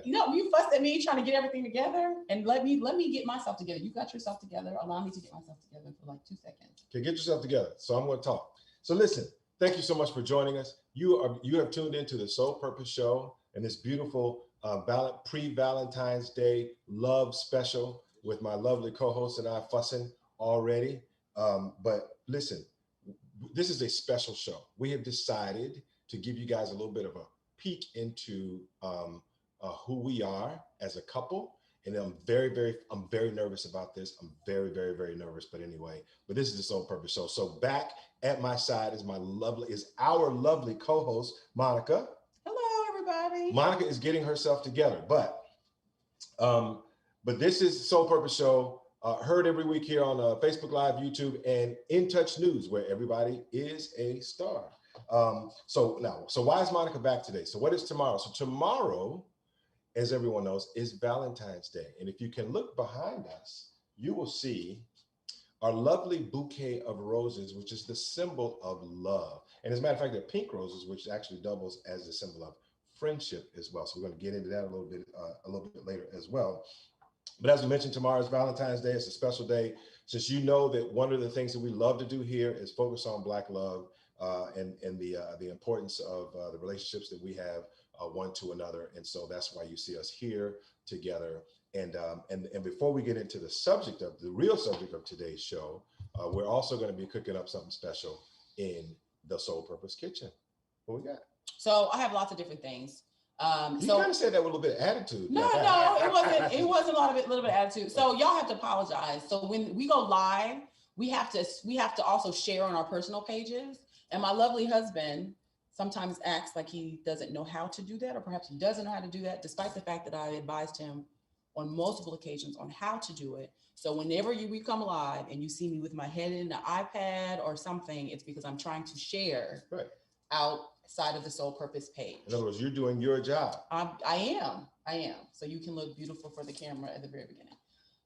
you fussed at me trying to get everything together, and let me get myself together. You got yourself together. Allow me to get myself together for like 2 seconds. Okay, get yourself together. So I'm going to talk. So listen, thank you so much for joining us. You have tuned into the Soul Purpose Show and this beautiful pre-Valentine's Day love special with my lovely co-host and I fussing already. But listen, this is a special show. We have decided to give you guys a little bit of a peek into who we are as a couple. And I'm very nervous about this. I'm very nervous. But anyway, this is the Soul Purpose Show. So back at my side is our lovely co-host, Monica. Hello, everybody. Monica is getting herself together, but this is Soul Purpose Show. Heard every week here on Facebook Live, YouTube, and In Touch News, where everybody is a star. So why is Monica back today? So what is tomorrow? So tomorrow, as everyone knows, is Valentine's Day. And if you can look behind us, you will see our lovely bouquet of roses, which is the symbol of love. And as a matter of fact, they're pink roses, which actually doubles as a symbol of friendship as well. So we're going to get into that a little bit later as well. But as we mentioned, tomorrow is Valentine's Day. It's a special day. Since you know that one of the things that we love to do here is focus on Black love and the importance of the relationships that we have one to another. And so that's why you see us here together. And before we get into the real subject of today's show, we're also going to be cooking up something special in the Soul Purpose Kitchen. What we got? So I have lots of different things. You kind of said that with a little bit of attitude. No, it wasn't. It wasn't a little bit of attitude. So y'all have to apologize. So when we go live, we have to also share on our personal pages. And my lovely husband sometimes acts like he doesn't know how to do that, or perhaps he doesn't know how to do that, despite the fact that I advised him on multiple occasions on how to do it. So whenever we come live and you see me with my head in the iPad or something, it's because I'm trying to share outside of the Soul Purpose page. In other words, you're doing your job. I am. So you can look beautiful for the camera at the very beginning.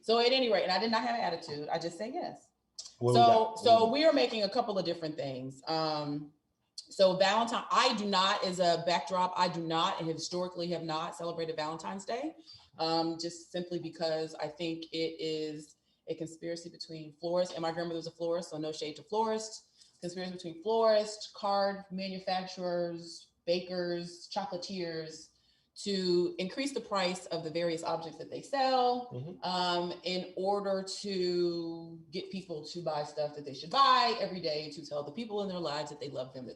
So at any rate, and I did not have an attitude. I just say yes. So we are making a couple of different things. So Valentine, I do not, as a backdrop, I do not and historically have not celebrated Valentine's Day, just simply because I think it is a conspiracy between florists, and my grandmother was a florist, so no shade to florists, conspiracy between florists, card manufacturers, bakers, chocolatiers, to increase the price of the various objects that they sell, in order to get people to buy stuff that they should buy every day, to tell the people in their lives that they love them,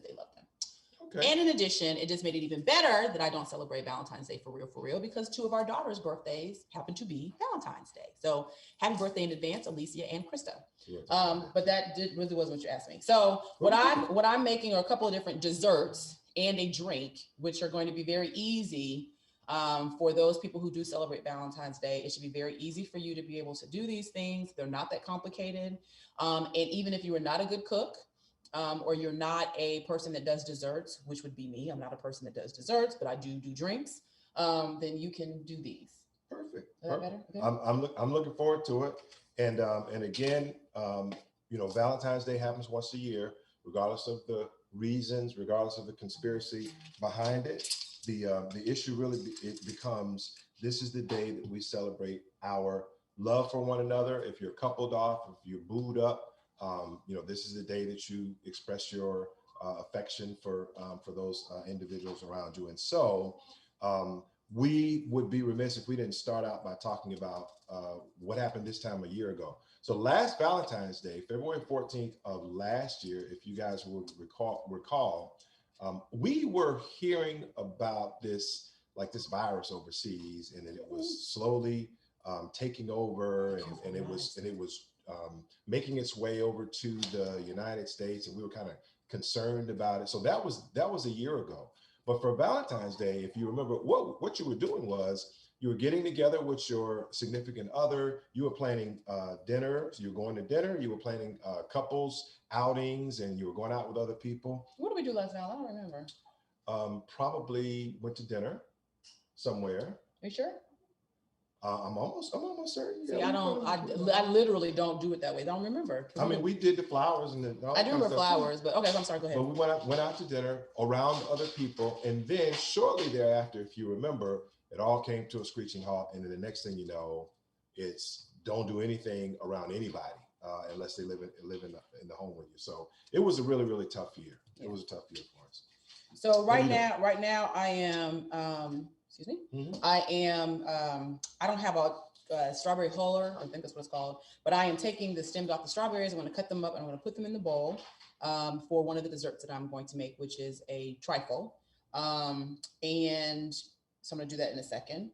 Okay. And in addition, it just made it even better that I don't celebrate Valentine's Day for real, because two of our daughters' birthdays happen to be Valentine's Day. So happy birthday in advance, Alicia and Krista. But that really wasn't what you asked me. So what I'm making are a couple of different desserts and a drink, which are going to be very easy for those people who do celebrate Valentine's Day. It should be very easy for you to be able to do these things. They're not that complicated. And even if you are not a good cook, or you're not a person that does desserts, which would be me, I'm not a person that does desserts, but I do drinks, then you can do these. Perfect. Is that better? Okay. I'm looking forward to it. And again, Valentine's Day happens once a year, regardless of the reasons, regardless of the conspiracy behind it. The issue really becomes, this is the day that we celebrate our love for one another. If you're coupled off, if you're booed up, this is the day that you express your affection for those individuals around you. And so we would be remiss if we didn't start out by talking about what happened this time a year ago. So last Valentine's Day, February 14th of last year, if you guys would recall, we were hearing about this virus overseas, and then it was slowly taking over, and it was making its way over to the United States, and we were kind of concerned about it. So that was a year ago. But for Valentine's Day, if you remember, what you were doing was you were getting together with your significant other. You were planning dinner. So you were going to dinner. You were planning couples outings, and you were going out with other people. What did we do last night? I don't remember. Probably went to dinner somewhere. Are you sure? I'm almost certain. See, I literally don't do it that way. I don't remember. I mean, we did the flowers and I do remember flowers, but okay, I'm sorry, go ahead. But we went out to dinner around other people, and then shortly thereafter, if you remember, It all came to a screeching halt. And then the next thing you know, it's don't do anything around anybody unless they live in the home with you. So it was a really, really tough year. It was a tough year for us. So right now I am, excuse me, I am, I don't have a strawberry huller, I think that's what it's called, but I am taking the stems off the strawberries. I'm going to cut them up and I'm going to put them in the bowl for one of the desserts that I'm going to make, which is a trifle. And so I'm going to do that in a second.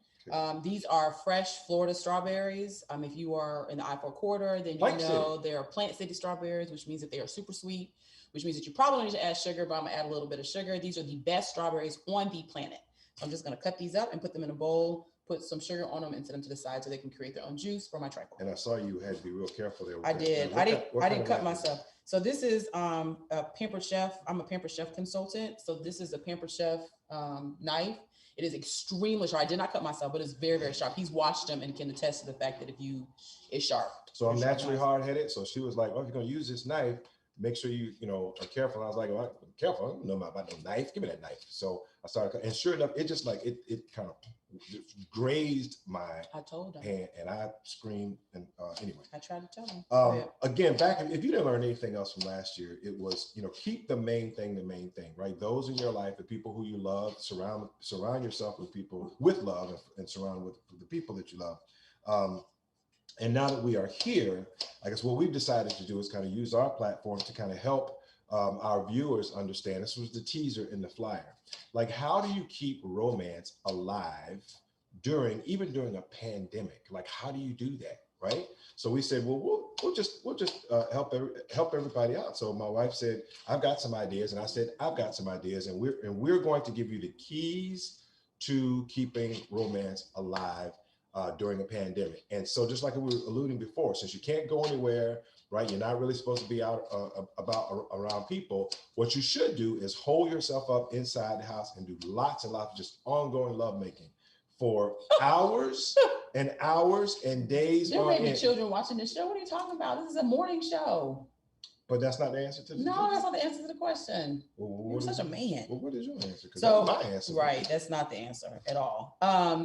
These are fresh Florida strawberries. If you are in the I-4 corridor, then you know they are Plant City strawberries, which means that they are super sweet, which means that you probably don't need to add sugar, but I'm gonna add a little bit of sugar. These are the best strawberries on the planet. So I'm just gonna cut these up and put them in a bowl, put some sugar on them and set them to the side so they can create their own juice for my trifle. And I saw you had to be real careful there. I did. I didn't cut myself. So this is a Pampered Chef. I'm a Pampered Chef consultant. So this is a Pampered Chef knife. It is extremely sharp. I did not cut myself, but it's very, very sharp. He's washed them and can attest to the fact that it's sharp. So I'm naturally hard-headed. So she was like, "Oh, if you're gonna use this knife, make sure you are careful." I was like, "Well, I'm careful. I don't know about no knife. Give me that knife." So I started, and sure enough, it just like it kind of grazed my hand, and I screamed. And anyway, I tried to tell him. Again, if you didn't learn anything else from last year, it was keep the main thing, right? Those in your life, the people who you love, surround yourself with people with love, and surround with the people that you love. And now that we are here, I guess what we've decided to do is kind of use our platform to kind of help our viewers understand. This was the teaser in the flyer. Like, how do you keep romance alive even during a pandemic? Like, how do you do that, right? So we said, well, we'll just help everybody out. So my wife said, "I've got some ideas," and I said, "I've got some ideas," and we're going to give you the keys to keeping romance alive during a pandemic. And so just like we were alluding before, since you can't go anywhere, right? You're not really supposed to be out around people. What you should do is hold yourself up inside the house and do lots and lots of just ongoing lovemaking for hours and hours and days. There may be children watching this show. What are you talking about? This is a morning show. But that's not the answer to the No, that's not the answer to the question. You're such a man. Well, what is your answer? So that's my answer. Right, that's not the answer at all.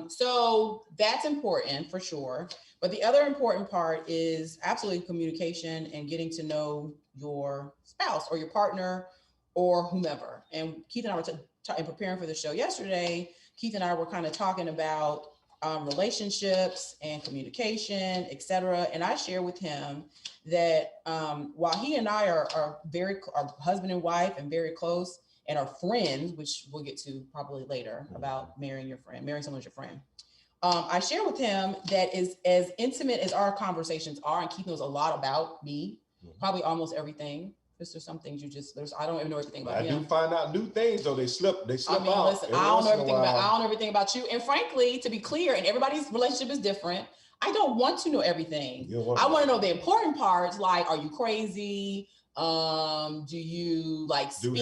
So that's important for sure. But the other important part is absolutely communication and getting to know your spouse or your partner or whomever. And Keith and I were in preparing for the show yesterday. Keith and I were kind of talking about relationships and communication, etc. And I share with him that while he and I are husband and wife and very close and are friends, which we'll get to probably later about marrying someone as your friend. I share with him that is as intimate as our conversations are, and Keith knows a lot about me, probably almost everything. There's some things I don't even know everything about him. I do find out new things though. They slip out. Listen, I don't know everything about you. And frankly, to be clear, and everybody's relationship is different, I don't want to know everything. I want to know the important parts, like, are you crazy? Do you like speak?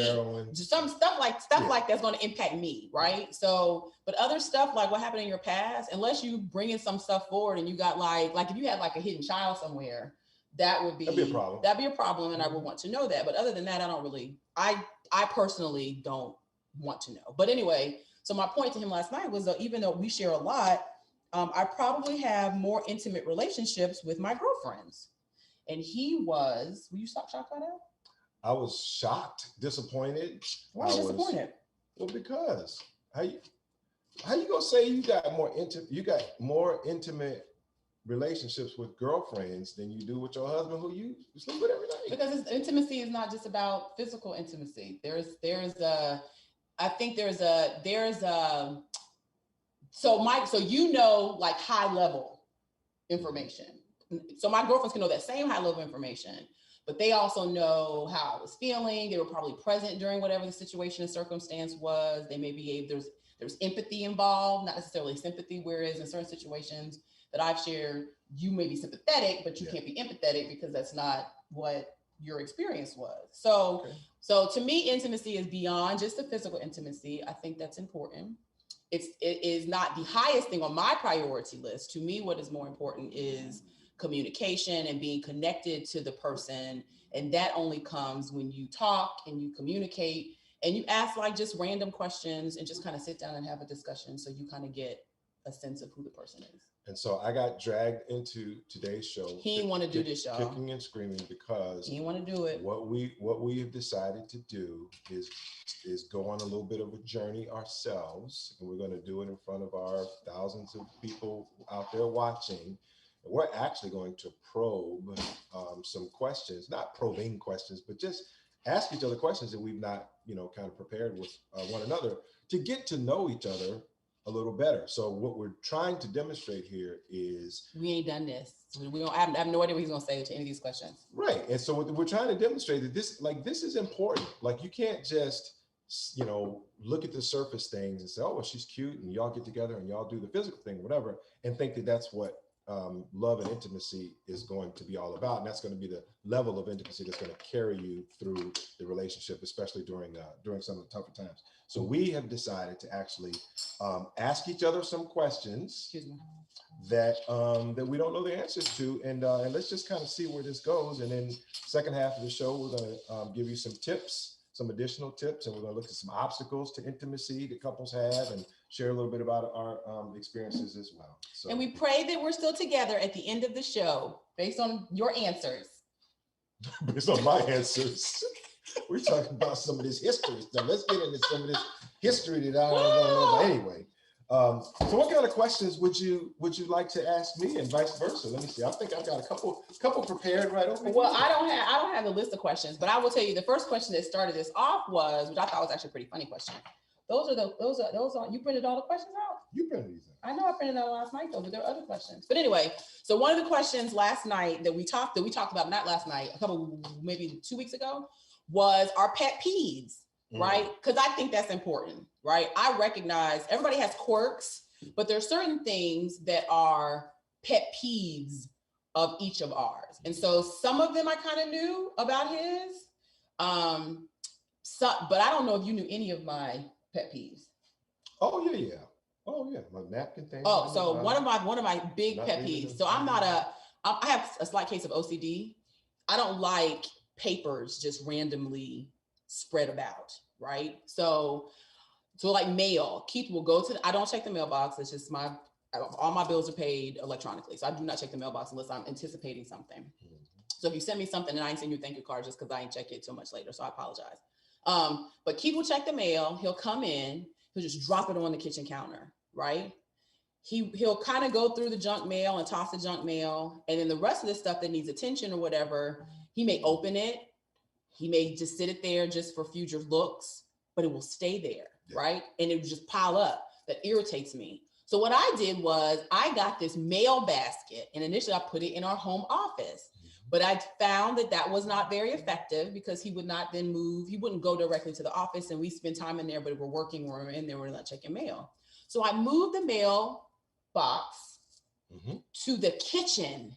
Some stuff like that's going to impact me, right? So, but other stuff like what happened in your past, unless you bringing some stuff forward and you got like if you had like a hidden child somewhere, that'd be a problem. That'd be a problem, and I would want to know that. But other than that, I personally don't want to know. But anyway, so my point to him last night was that even though we share a lot, I probably have more intimate relationships with my girlfriends. And will you shocked by that? I was shocked, disappointed. Why disappointed? Well, because how you gonna say you got more intimate relationships with girlfriends than you do with your husband who you sleep with every night? Because intimacy is not just about physical intimacy. So Mike, like high level information. So my girlfriends can know that same high level information, but they also know how I was feeling. They were probably present during whatever the situation and circumstance was. They may be there's empathy involved, not necessarily sympathy. Whereas in certain situations that I've shared, you may be sympathetic, but you can't be empathetic because that's not what your experience was. So to me, intimacy is beyond just the physical intimacy. I think that's important. It is not the highest thing on my priority list. To me, what is more important is communication and being connected to the person. And that only comes when you talk and you communicate and you ask like just random questions and just kind of sit down and have a discussion. So you kind of get a sense of who the person is. And so I got dragged into today's show. He didn't want to do this, y'all. Kicking and screaming because he didn't want to do it. What we have decided to do is go on a little bit of a journey ourselves, and we're going to do it in front of our thousands of people out there watching. And we're actually going to probe some questions, not probing questions, but just ask each other questions that we've not, kind of prepared with one another to get to know each other a little better. So what we're trying to demonstrate here is we ain't done this. We don't. I have no idea what he's gonna say to any of these questions. Right, and so what we're trying to demonstrate that this is important. Like you can't just look at the surface things and say, oh, well, she's cute, and y'all get together and y'all do the physical thing, whatever, and think that that's what love and intimacy is going to be all about, and that's going to be the level of intimacy that's going to carry you through the relationship, especially during some of the tougher times. So we have decided to actually ask each other some questions that we don't know the answers to, and let's just kind of see where this goes. And then second half of the show, we're going to give you some tips, some additional tips, and we're going to look at some obstacles to intimacy that couples have, and share a little bit about our experiences as well. So, and we pray that we're still together at the end of the show, based on your answers. Based on my answers. We're talking about some of this history stuff. Let's get into some of this history that I don't know. But anyway, so what kind of questions would you like to ask me, and vice versa? Let me see. I think I've got a couple prepared right over here. Well, I don't have a list of questions, but I will tell you the first question that started this off was, which I thought was actually a pretty funny question. Those are you printed all the questions out? You printed these out. I know I printed out last night though, but there are other questions. But anyway, so one of the questions last night that we talked about, not last night, maybe 2 weeks ago, was our pet peeves, right? Because I think that's important, right? I recognize everybody has quirks, but there's certain things that are pet peeves of each of ours. And so some of them I kind of knew about his, but I don't know if you knew any of my pet peeves. Oh yeah. My napkin thing. Oh, so one of my big pet peeves. So I have a slight case of OCD. I don't like papers just randomly spread about, right? So like mail, Keith will go to, I don't check the mailbox. It's just all my bills are paid electronically. So I do not check the mailbox unless I'm anticipating something. Mm-hmm. So if you send me something and I ain't send you a thank you card just because I ain't check it till much later. So I apologize. But Keith will check the mail. He'll come in, he'll just drop it on the kitchen counter, right? He'll kind of go through the junk mail and toss the junk mail. And then the rest of the stuff that needs attention or whatever, he may open it. He may just sit it there just for future looks, but it will stay there, right? And it will just pile up. That irritates me. So what I did was I got this mail basket, and initially I put it in our home office, but I found that was not very effective because he would not then move. He wouldn't go directly to the office, and we spend time in there, but we're working, we're in there, we're not checking mail. So I moved the mail box to the kitchen.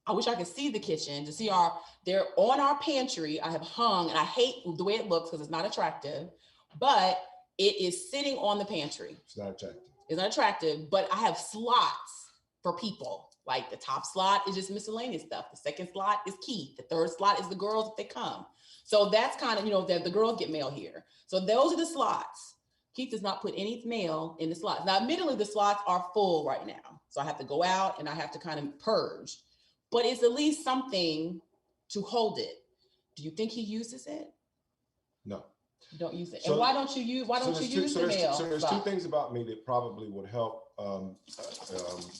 I wish I could see the kitchen to see they're on our pantry. I have hung, and I hate the way it looks because it's not attractive, but it is sitting on the pantry. It's not attractive. It's not attractive, but I have slots for people. Like the top slot is just miscellaneous stuff. The second slot is Keith. The third slot is the girls if they come. So that's kind of, that the girls get mail here. So those are the slots. Keith does not put any mail in the slots. Now, admittedly, the slots are full right now. So I have to go out and I have to kind of purge. But it's at least something to hold it. Do you think he uses it? No. Don't use it. And why don't you use the mail? So there's two things about me that probably would help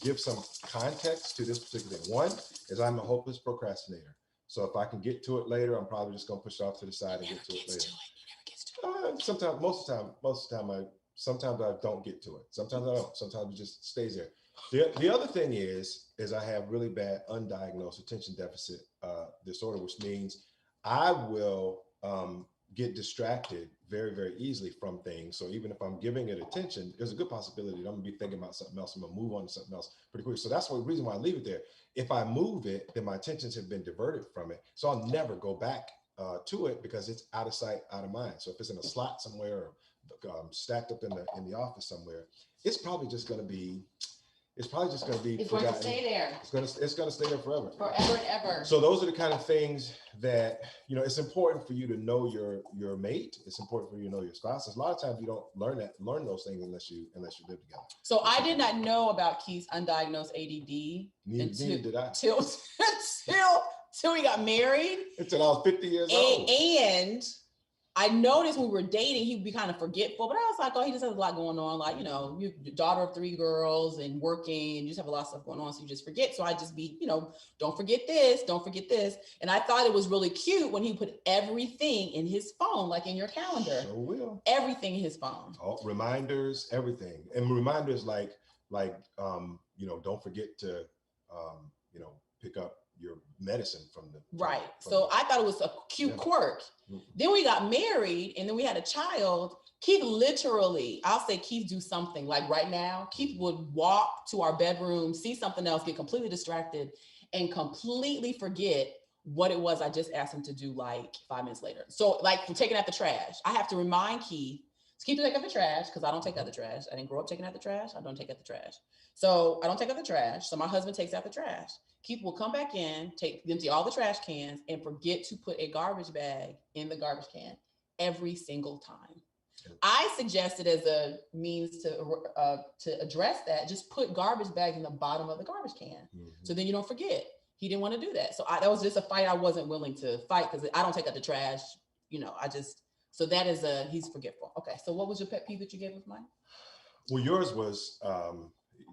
give some context to this particular thing. One is I'm a hopeless procrastinator. So if I can get to it later, I'm probably just going to push it off to the side and get to it later. Sometimes, most of the time, sometimes I don't get to it. Sometimes I don't. Sometimes it just stays there. The other thing is I have really bad undiagnosed attention deficit disorder, which means I will get distracted very, very easily from things. So even if I'm giving it attention, there's a good possibility that I'm gonna be thinking about something else. I'm gonna move on to something else pretty quickly. So that's the reason why I leave it there. If I move it, then my attentions have been diverted from it. So I'll never go back to it because it's out of sight, out of mind. So if it's in a slot somewhere or stacked up in the office somewhere, it's probably just gonna be it's probably just going to be It's forgotten. going to stay there. It's going to stay there forever. Forever and ever. So those are the kind of things that, it's important for you to know your mate. It's important for you to know your spouse. A lot of times you don't learn those things unless you live together. So I did not know about Keith's undiagnosed ADD Neither did I. Till we got married. Until I was 50 years old. And I noticed when we were dating, he'd be kind of forgetful, but I was like, oh, he just has a lot going on. Like, you're daughter of 3 girls and working, and you just have a lot of stuff going on. So you just forget. So I just be, don't forget this, don't forget this. And I thought it was really cute when he put everything in his phone, like in your calendar. Sure will. Everything in his phone. All reminders, everything. And reminders like, don't forget to, pick up your medicine from the right. So I thought it was a cute quirk. Mm-hmm. Then we got married, and then we had a child. Keith literally, I'll say Keith do something like right now. Keith would walk to our bedroom, see something else, get completely distracted, and completely forget what it was I just asked him to do like 5 minutes later. So like for taking out the trash, I have to remind Keith to keep taking out the trash because I don't take out the trash. I didn't grow up taking out the trash. I don't take out the trash. So I don't take out the trash. So my husband takes out the trash. Keith will come back in, empty all the trash cans, and forget to put a garbage bag in the garbage can every single time. I suggested as a means to address that, just put garbage bags in the bottom of the garbage can. Mm-hmm. So then you don't forget. He didn't want to do that. So that was just a fight I wasn't willing to fight because I don't take out the trash. So that is he's forgetful. Okay. So what was your pet peeve that you gave with mine? Well, yours was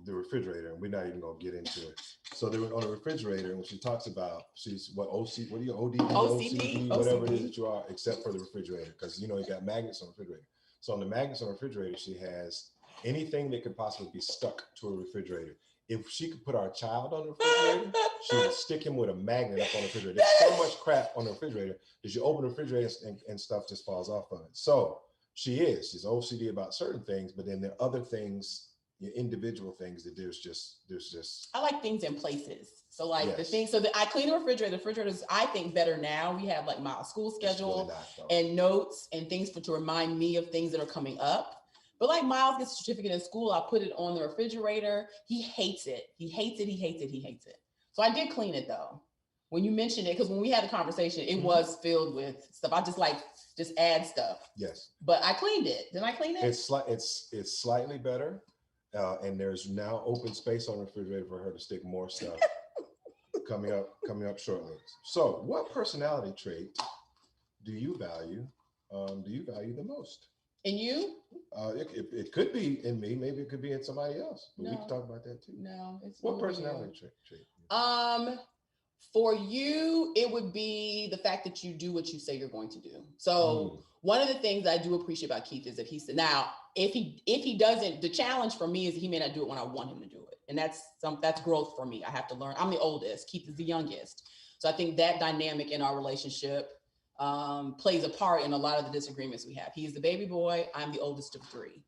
the refrigerator, and we're not even gonna get into it. So they were on the refrigerator, and she talks about she's what are you OCD, whatever it is that you are, except for the refrigerator, because you got magnets on the refrigerator. So on the magnets on the refrigerator, she has anything that could possibly be stuck to a refrigerator. If she could put our child on the refrigerator, she would stick him with a magnet up on the refrigerator. There's so much crap on the refrigerator that you open the refrigerator and stuff just falls off of it. So she's OCD about certain things, but then there are other things, individual things that there's just I like things in places. So like yes. The thing, so that I clean the refrigerator. The refrigerator is, I think, better now. We have like my school schedule really and notes and things to remind me of things that are coming up. But like Miles gets a certificate in school, I put it on the refrigerator. He hates it. He hates it. He hates it. He hates it. So I did clean it though. When you mentioned it, because when we had a conversation, it was filled with stuff. I just add stuff. Yes. But I cleaned it. Didn't I clean it? It's slightly better. And there's now open space on the refrigerator for her to stick more stuff coming up shortly. So what personality trait do you value the most? In you? It could be in me. Maybe it could be in somebody else. But we can talk about that too. No. What personality trait? For you, it would be the fact that you do what you say you're going to do. So one of the things I do appreciate about Keith is that he said, now, if he doesn't, the challenge for me is that he may not do it when I want him to do it. And that's growth for me. I have to learn. I'm the oldest. Keith is the youngest. So I think that dynamic in our relationship plays a part in a lot of the disagreements we have. He's the baby boy. I'm the oldest of 3.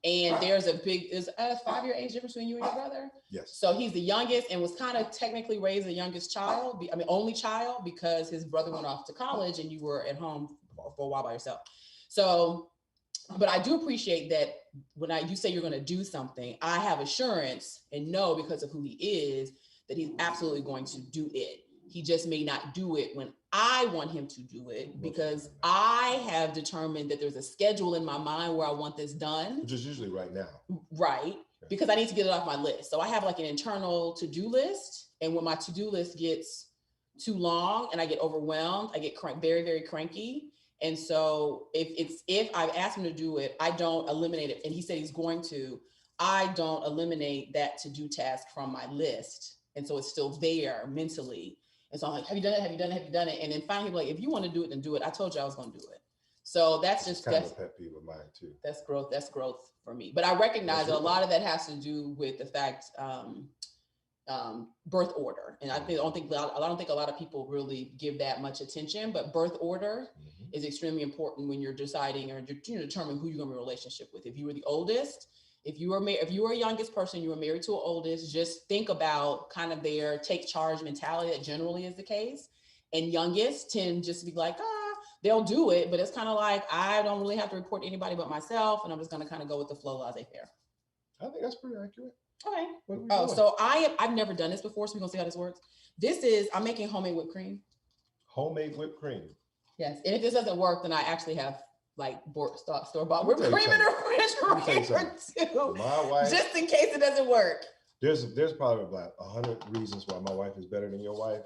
And there's a 5-year age difference between you and your brother. Yes. So he's the youngest and was kind of technically raised the youngest child. Only child, because his brother went off to college and you were at home for a while by yourself. So, but I do appreciate that when you say you're going to do something, I have assurance and know because of who he is that he's absolutely going to do it. He just may not do it when I want him to do it because I have determined that there's a schedule in my mind where I want this done. Which is usually right now. Right. Okay. Because I need to get it off my list. So I have like an internal to-do list. And when my to-do list gets too long and I get overwhelmed, I get very, very cranky. And so if I've asked him to do it, I don't eliminate it. And he said he's going to, I don't eliminate that to-do task from my list. And so it's still there mentally. And so I'm like, have you done it? Have you done it? Have you done it? And then finally, like, if you want to do it, then do it. I told you I was going to do it. So that's kind of a pet peeve of mine too. That's growth. That's growth for me. But I recognize that a lot of that has to do with the fact, birth order. And I don't think a lot of people really give that much attention, but birth order is extremely important when you're deciding or you're determining who you're going to be in a relationship with. If you were the oldest, if you were a youngest person, you were married to an oldest, just think about kind of their take charge mentality. That generally is the case. And youngest tend just to be like, they'll do it, but it's kind of like, I don't really have to report to anybody but myself. And I'm just going to kind of go with the flow laissez-faire. I think that's pretty accurate. Okay. What are we Oh, doing? so I've never done this before, so we're gonna see how this works. I'm making homemade whipped cream. Homemade whipped cream. Yes. And if this doesn't work, then I actually have like store-bought Let me whipped tell you cream in the Let me tell you refrigerator too. My wife, Just in case it doesn't work. there's probably about 100 reasons why my wife is better than your wife.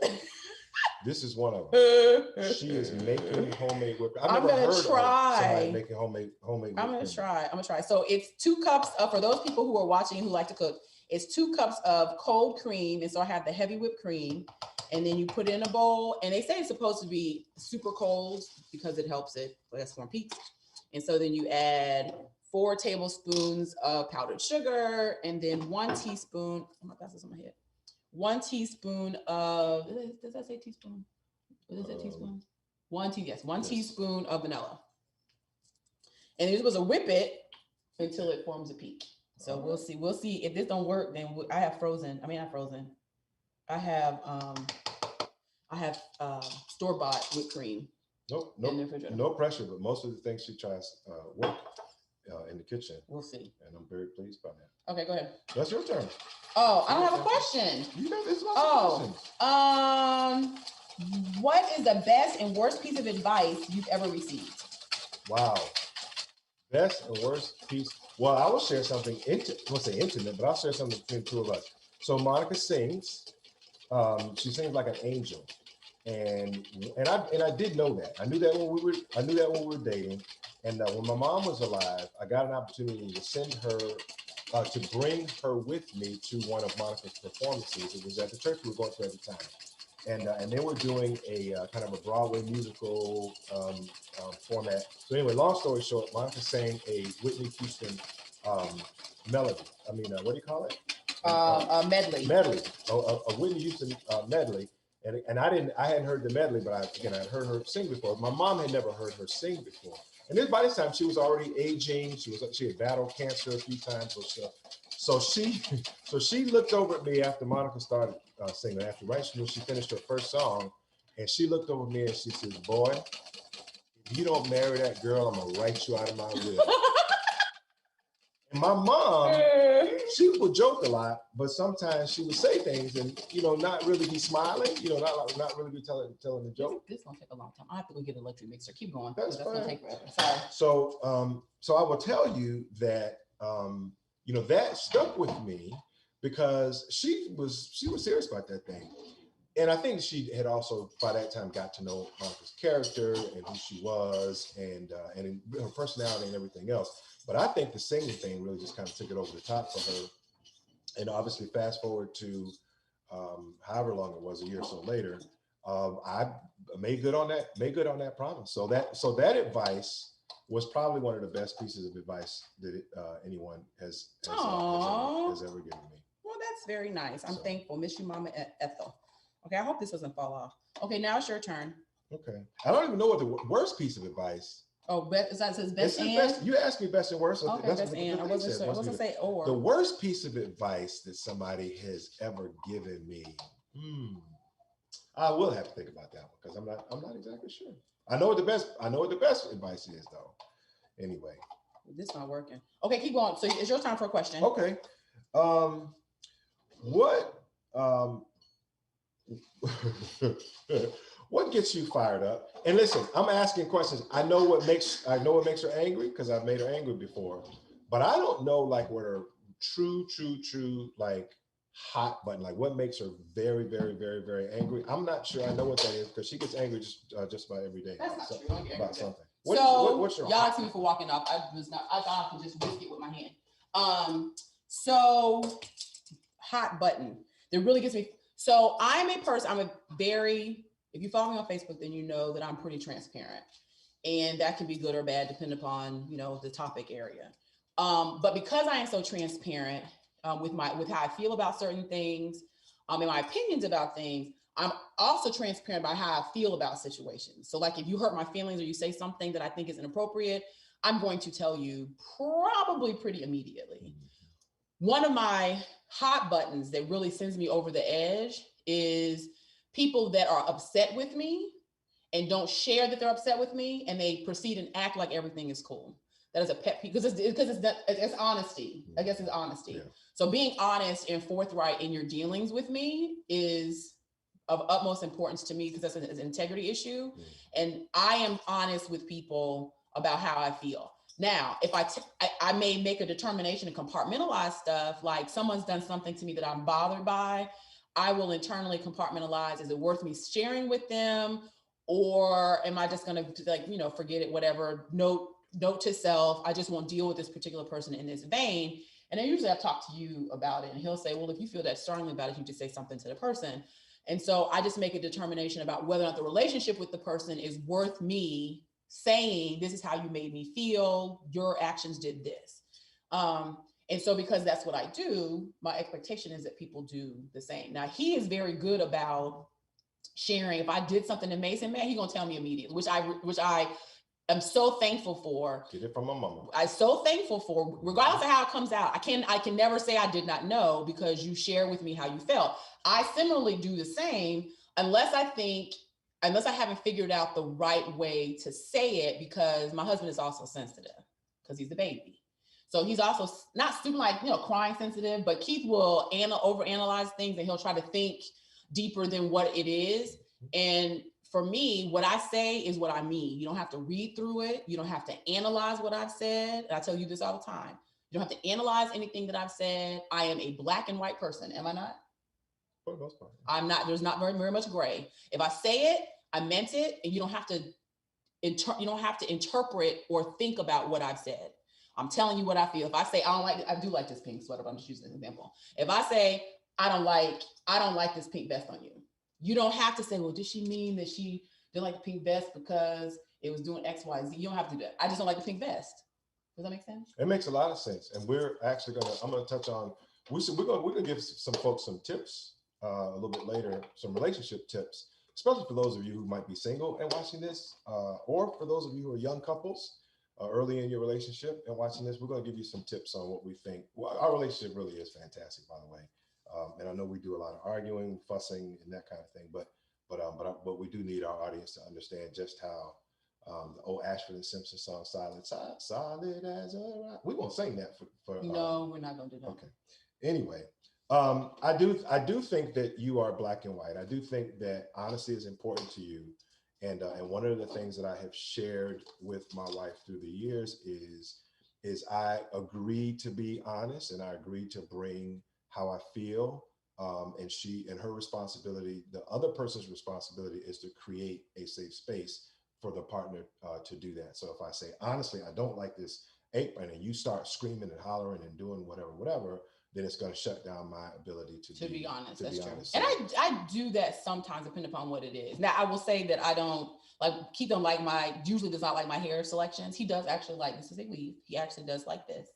This is one of them. She is making homemade whipped cream. I've never heard of somebody making homemade whipped I'm gonna cream. try. So it's 2 cups of, for those people who are watching who like to cook, it's 2 cups of cold cream. And so I have the heavy whipped cream, and then you put it in a bowl. And they say it's supposed to be super cold because it helps it less from peaks. And so then you add 4 tablespoons of powdered sugar, and then 1 teaspoon. Oh my gosh, that's on my head. 1 teaspoon of, does that say teaspoon? What is that teaspoon? 1 teaspoon of vanilla. And you're supposed to whip it until it forms a peak. So we'll see if this don't work. Then I have store-bought whipped cream. No pressure, but most of the things she tries work in the kitchen. We'll see. And I'm very pleased by that. Okay, go ahead. That's your turn. Oh, I don't have a question. You know, there's lots of questions. What is the best and worst piece of advice you've ever received? Wow. Best and worst piece. Well, I will share something intimate, but I'll share something between the 2 of us. So Monica sings. She sings like an angel. And I did know that. I knew that when we were dating. And when my mom was alive, I got an opportunity to send her, to bring her with me to one of Monica's performances. It was at the church we were going to at the time. And they were doing a kind of a Broadway musical format. So anyway, long story short, Monica sang a Whitney Houston melody. I mean, what do you call it? A medley. Medley. A Whitney Houston medley. And I hadn't heard the medley, but I'd heard her sing before. My mom had never heard her sing before. And by this time she was already aging. She had battled cancer a few times or so. So she looked over at me after Monica started singing, right when she finished her first song, and she looked over at me and she says, "Boy, if you don't marry that girl, I'm gonna write you out of my will." And my mom, she would joke a lot, but sometimes she would say things and not really be smiling, not really be telling the joke. This is gonna take a long time. I have to go get an electric mixer. Keep going. That's gonna take forever. Sorry. So I will tell you that that stuck with me because she was serious about that thing. And I think she had also by that time got to know Monica's character and who she was and her personality and everything else. But I think the singing thing really just kind of took it over the top for her. And obviously fast forward to however long it was, a year or so later, I made good on that promise. So that advice was probably one of the best pieces of advice that anyone has ever given me. Well, that's very nice. I'm thankful. Miss you, Mama Ethel. Okay, I hope this doesn't fall off. Okay, now it's your turn. Okay. I don't even know what the worst piece of advice. Oh, is that says best and? Best, you asked me best and worst. So okay, best and. I wasn't say or. The worst piece of advice that somebody has ever given me. I will have to think about that one because I'm not exactly sure. I know what the best advice is though. Anyway. This not working. Okay, keep going. So it's your time for a question. Okay. What gets you fired up? And listen, I'm asking questions. I know what makes her angry because I've made her angry before, but I don't know like what her true like hot button, like what makes her very, very, very, very angry. I'm not sure I know what that is because she gets angry just about every day about something. What's your y'all asked me for walking off. I thought I could just whisk it with my hand. So hot button that really gets me. So I'm a person, if you follow me on Facebook, then you know that I'm pretty transparent, and that can be good or bad depending upon, the topic area. But because I am so transparent with how I feel about certain things, and my opinions about things, I'm also transparent about how I feel about situations. So like if you hurt my feelings or you say something that I think is inappropriate, I'm going to tell you probably pretty immediately. One of my hot buttons that really sends me over the edge is people that are upset with me and don't share that they're upset with me, and they proceed and act like everything is cool. That is a pet peeve it's honesty. I guess it's honesty. Yeah. So being honest and forthright in your dealings with me is of utmost importance to me because that's an integrity issue. And I am honest with people about how I feel. Now, if I may make a determination to compartmentalize stuff, like someone's done something to me that I'm bothered by, I will internally compartmentalize. Is it worth me sharing with them? Or am I just going to forget it, whatever, note to self, I just won't deal with this particular person in this vein. And then usually I talk to you about it and he'll say, well, if you feel that strongly about it, you just say something to the person. And so I just make a determination about whether or not the relationship with the person is worth me saying, this is how you made me feel. Your actions did this. And so because that's what I do, my expectation is that people do the same. Now, he is very good about sharing. If I did something to Mason, man, he's going to tell me immediately, which I am so thankful for. Get it from my mama. I'm so thankful for, regardless of how it comes out. I can never say I did not know because you share with me how you felt. I similarly do the same unless I haven't figured out the right way to say it, because my husband is also sensitive because he's the baby. So he's also not super crying sensitive, but Keith will overanalyze things and he'll try to think deeper than what it is. And for me, what I say is what I mean. You don't have to read through it. You don't have to analyze what I've said. And I tell you this all the time. You don't have to analyze anything that I've said. I am a black and white person. Am I not? For the most part. I'm not. There's not very much gray. If I say it, I meant it, and you don't have to interpret or think about what I've said. I'm telling you what I feel. If I say I do like this pink sweater, but I'm just using an example. If I say I don't like this pink vest on you, you don't have to say, well, did she mean that she didn't like the pink vest because it was doing X, Y, Z? You don't have to do that. I just don't like the pink vest. Does that make sense? It makes a lot of sense. And we're actually I'm gonna touch on, we're gonna give some folks some tips a little bit later, some relationship tips, especially for those of you who might be single and watching this, or for those of you who are young couples early in your relationship and watching this. We're gonna give you some tips on what we think. Well, our relationship really is fantastic, by the way. And I know we do a lot of arguing, fussing, and that kind of thing, but we do need our audience to understand just how the old Ashford and Simpson song "Solid as a Rock." We won't sing that for. No, we're not gonna do that. Okay. Anyway, I do think that you are black and white. I do think that honesty is important to you, and one of the things that I have shared with my wife through the years is I agree to be honest, and I agree to bring how I feel, and her responsibility, the other person's responsibility, is to create a safe space for the partner to do that. So if I say, honestly, I don't like this apron, and you start screaming and hollering and doing whatever, then it's going to shut down my ability to be honest. That's true. And I do that sometimes, depending upon what it is. Now, I will say that I don't Keith usually does not like my hair selections. He does actually like, this is a weave. He actually does like this.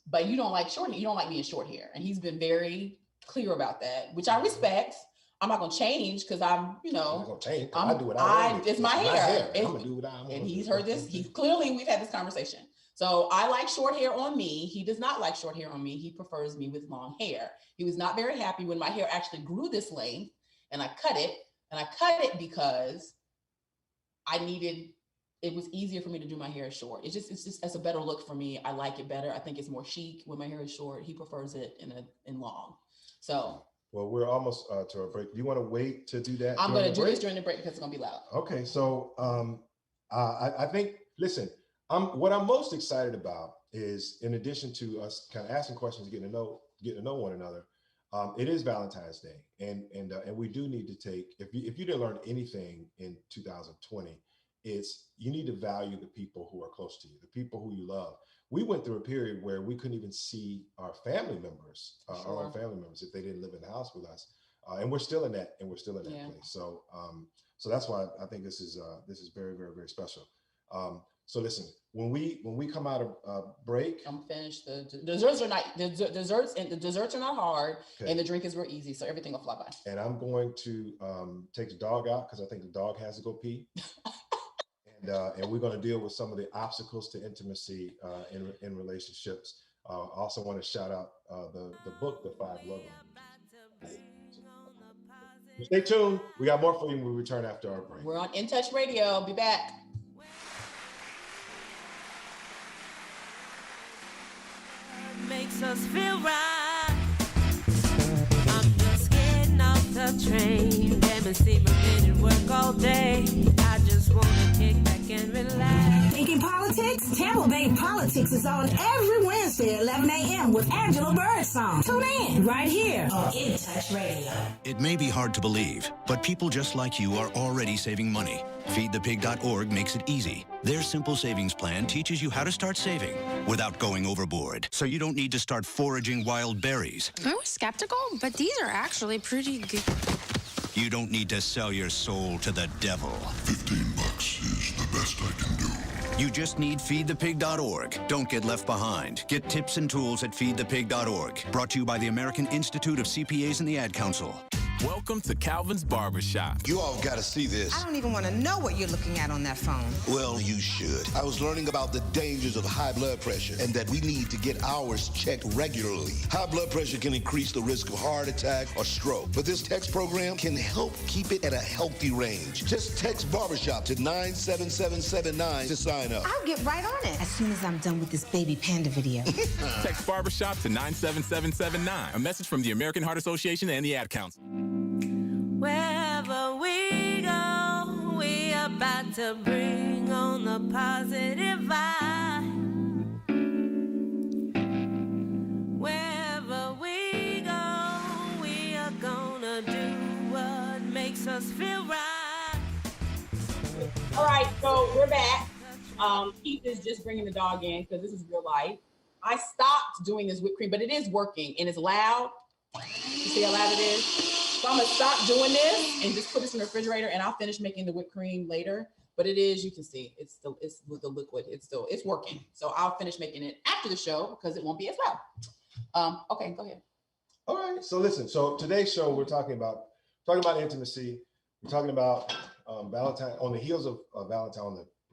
But you don't like short hair. You don't like me in short hair. And he's been very clear about that, which I respect. I'm not going to change because I'm not change. I do what I want. It's my hair. I'm going to do what I want. And he's heard this. We've had this conversation. So I like short hair on me. He does not like short hair on me. He prefers me with long hair. He was not very happy when my hair actually grew this length and I cut it. And I cut it because it was easier for me to do my hair short. It's just a better look for me. I like it better. I think it's more chic when my hair is short. He prefers it in long. So. Well, we're almost to a break. Do you want to wait to do that? I'm going to do this during the break because it's going to be loud. Okay. So I think, listen, what I'm most excited about is, in addition to us kind of asking questions, getting to know one another, it is Valentine's Day, and we do need to take, if you didn't learn anything in 2020, it's you need to value the people who are close to you, the people who you love. We went through a period where we couldn't even see our family members, our own family members, if they didn't live in the house with us, and we're still in that place. So that's why I think this is very, very, very special. So listen, when we come out of break, I'm finished. The desserts are not hard, okay. And the drink is real easy, so everything will fly by. And I'm going to take the dog out because I think the dog has to go pee. And we're going to deal with some of the obstacles to intimacy in relationships. I also want to shout out the book, The 5 Love Languages. Stay tuned. We got more for you when we return after our break. We're on In Touch Radio. Be back. makes us feel right. I'm just getting off the train. Damn it, see my minute work all day. I just wanna kick back and relax. Thinking politics? Tampa Bay Politics is on every Wednesday at 11 a.m. with Angela Birdsong. Tune in right here on In Touch Radio. It may be hard to believe, but people just like you are already saving money. FeedThePig.org makes it easy. Their simple savings plan teaches you how to start saving without going overboard, so you don't need to start foraging wild berries. I was skeptical, but these are actually pretty good. You don't need to sell your soul to the devil. $15 is the best I can do. You just need FeedThePig.org. Don't get left behind. Get tips and tools at FeedThePig.org. Brought to you by the American Institute of CPAs and the Ad Council. Welcome to Calvin's Barbershop. You all got to see this. I don't even want to know what you're looking at on that phone. Well, you should. I was learning about the dangers of high blood pressure and that we need to get ours checked regularly. High blood pressure can increase the risk of heart attack or stroke, but this text program can help keep it at a healthy range. Just text Barbershop to 97779 to sign up. I'll get right on it as soon as I'm done with this baby panda video. Text Barbershop to 97779. A message from the American Heart Association and the Ad Council. Wherever we go, we about to bring on the positive vibe. Wherever we go, we are gonna do what makes us feel right. All right, so we're back. Keith is just bringing the dog in because this is real life. I stopped doing this whipped cream, but it is working and it's loud. You see how loud it is? So I'm gonna stop doing this and just put this in the refrigerator and I'll finish making the whipped cream later. But it is, you can see, it's the liquid, it's working. So I'll finish making it after the show because it won't be as loud. Okay, go ahead. All right, so listen, so today's show, we're talking about intimacy. We're talking about Valentine, on the heels of Valentine,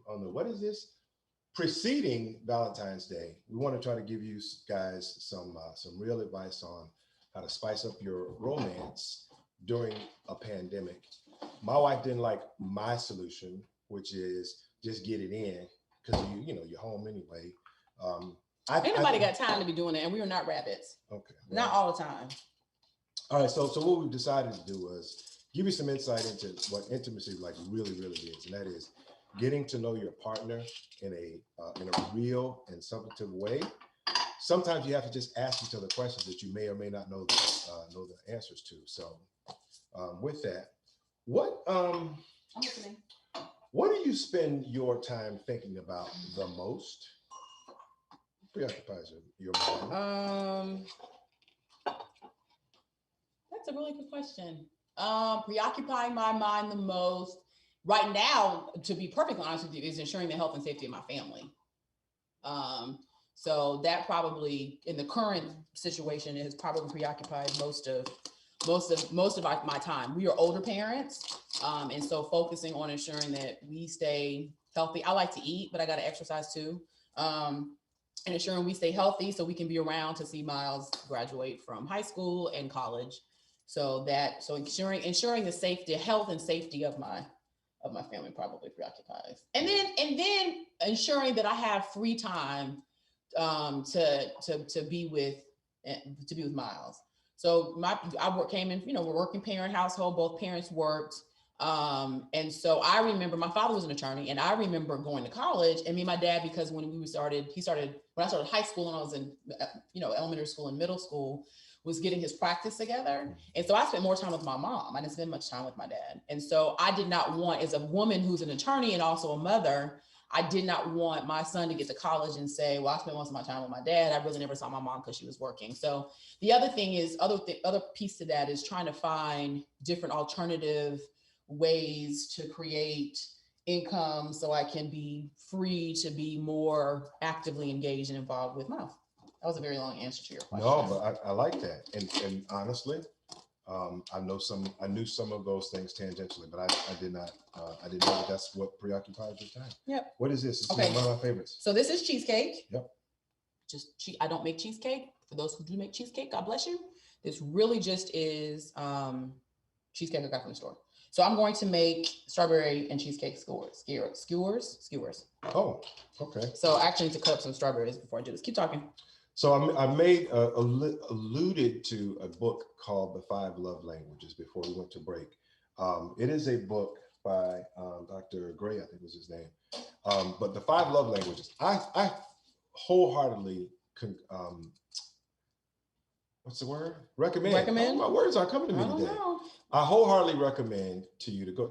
on the what is this? Preceding Valentine's Day. We want to try to give you guys some real advice on how to spice up your romance during a pandemic. My wife didn't like my solution, which is just get it in because you're home anyway. Anybody got time to be doing it, and we are not rabbits. Okay. Not all the time. All right, so what we decided to do was give you some insight into what intimacy really is, and that is getting to know your partner in a real and substantive way. Sometimes you have to just ask each other questions that you may or may not know the answers to. So, with that, I'm listening. What do you spend your time thinking about the most? Preoccupies your mind. That's a really good question. Preoccupying my mind the most right now, to be perfectly honest with you, is ensuring the health and safety of my family. So that probably, in the current situation, it has probably preoccupied most of my time. We are older parents, and so focusing on ensuring that we stay healthy. I like to eat, but I got to exercise too, and ensuring we stay healthy so we can be around to see Miles graduate from high school and college. So ensuring the safety, health, and safety of my family probably preoccupies, and then ensuring that I have free time to be with Miles. So came in, we're working parent household, both parents worked. And so I remember my father was an attorney, and I remember going to college, and me and my dad, because when I started high school and I was in, elementary school and middle school, was getting his practice together. And so I spent more time with my mom. I didn't spend much time with my dad. And so I did not want, as a woman who's an attorney and also a mother, I did not want my son to get to college and say, well, I spent most of my time with my dad. I really never saw my mom because she was working. So the other thing is, other piece to that is trying to find different alternative ways to create income so I can be free to be more actively engaged and involved with Miles. That was a very long answer to your question. No, but I like that. And honestly, I knew some of those things tangentially, but I didn't know that that's what preoccupies your time. Yep. What is this? This Okay. is one of my favorites. So this is cheesecake. Yep. I don't make cheesecake. For those who do make cheesecake, God bless you. This really just is cheesecake I got from the store. So I'm going to make strawberry and cheesecake skewers. Oh, okay. So I actually need to cut up some strawberries before I do this. Keep talking. So I made alluded to a book called The 5 Love Languages before we went to break. It is a book by Dr. Gray, I think was his name. But The 5 Love Languages, I wholeheartedly what's the word? Recommend. Oh, my words aren't coming to me today. I wholeheartedly recommend to you to go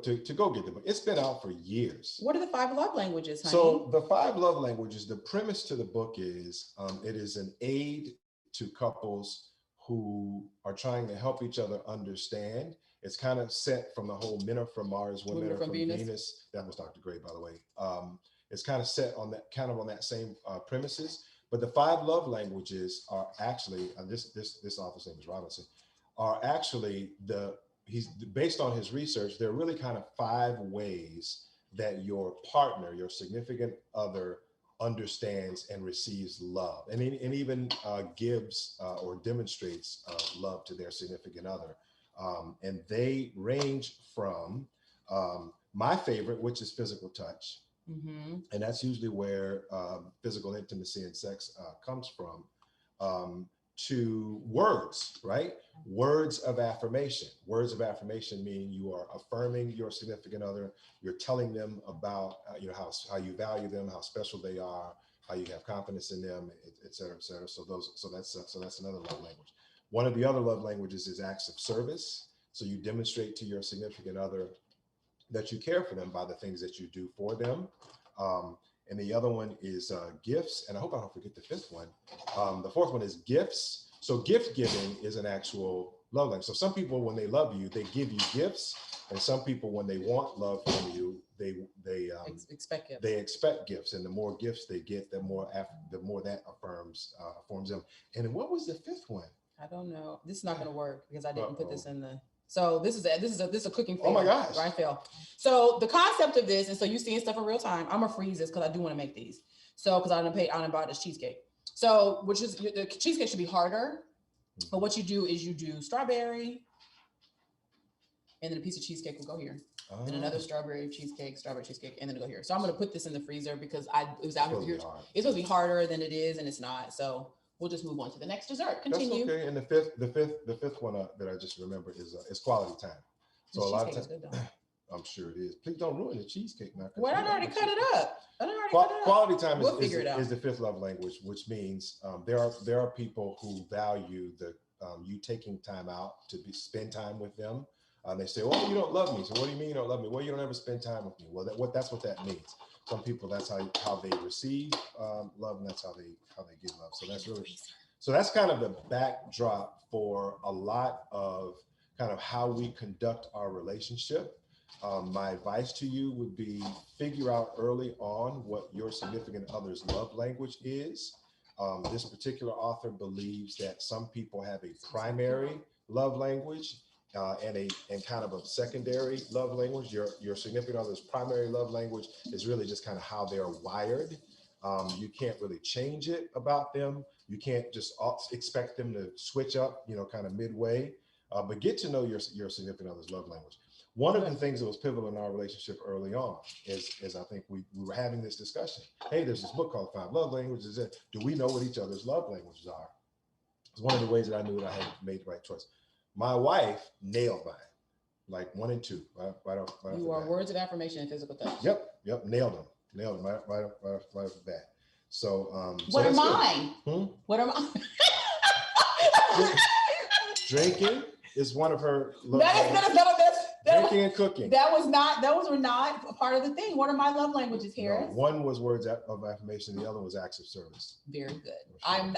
get the book. It's been out for years. What are the 5 love languages, honey? So the 5 love languages, the premise to the book is it is an aid to couples who are trying to help each other understand. It's kind of set from the whole men are from Mars, women are from Venus. That was Dr. Gray, by the way. It's kind of set on that same premises. But the 5 love languages are actually, this author's name is Robinson, are actually he's based on his research, they're really kind of 5 ways that your partner, your significant other, understands and receives love, and even gives or demonstrates love to their significant other. And they range from my favorite, which is physical touch. Mm-hmm. And that's usually where physical intimacy and sex comes from, to words, right? Words of affirmation. Words of affirmation mean you are affirming your significant other. You're telling them about how you value them, how special they are, how you have confidence in them, et cetera, et cetera. So that's another love language. One of the other love languages is acts of service. So you demonstrate to your significant other that you care for them by the things that you do for them. And the other one is gifts. And I hope I don't forget the 5th one. The 4th one is gifts. So gift giving is an actual love language. So some people, when they love you, they give you gifts. And some people, when they want love from you, they expect gifts. They expect gifts. And the more gifts they get, the more that affirms them. And what was the 5th one? I don't know. This is not going to work because I didn't put this in the. So this is a cooking fail. Oh my gosh. Right, fail. So the concept of this, and so you're seeing stuff in real time. I'm gonna freeze this because I do want to make these. So because I didn't buy this cheesecake. So the cheesecake should be harder. But what you do is you do strawberry, and then a piece of cheesecake will go here. Oh. Then another strawberry cheesecake, and then it'll go here. So I'm gonna put this in the freezer because it was out here. It's supposed to be harder than it is, and it's not. So we'll just move on to the next dessert. Continue. That's okay. And the fifth one that I just remember is quality time. So a lot of times, I'm sure it is. Please don't ruin the cheesecake now. Well, I already cut it up. Quality time is the 5th love language, which means there are people who value you taking time out to spend time with them. They say, "Well, you don't love me." So what do you mean you don't love me? Well, you don't ever spend time with me. Well, that's what that means. Some people, that's how they receive love, and that's how they give love. So that's kind of the backdrop for a lot of kind of how we conduct our relationship. My advice to you would be figure out early on what your significant other's love language is. This particular author believes that some people have a primary love language and kind of a secondary love language. Your significant other's primary love language is really just kind of how they're wired. You can't really change it about them. You can't just expect them to switch up, kind of midway, but get to know your significant other's love language. One of the things that was pivotal in our relationship early on is I think we were having this discussion. Hey, there's this book called 5 Love Languages. Do we know what each other's love languages are? It's one of the ways that I knew that I had made the right choice. My wife nailed mine, like 1 and 2. Right off you are words of affirmation and physical touch. Yep, nailed them right off the bat. So, what are mine? What are mine? Drinking is one of her. Drinking and cooking. Those were not a part of the thing. What are my love languages, Harris? No, one was words of affirmation. The other was acts of service. Very good. Sure.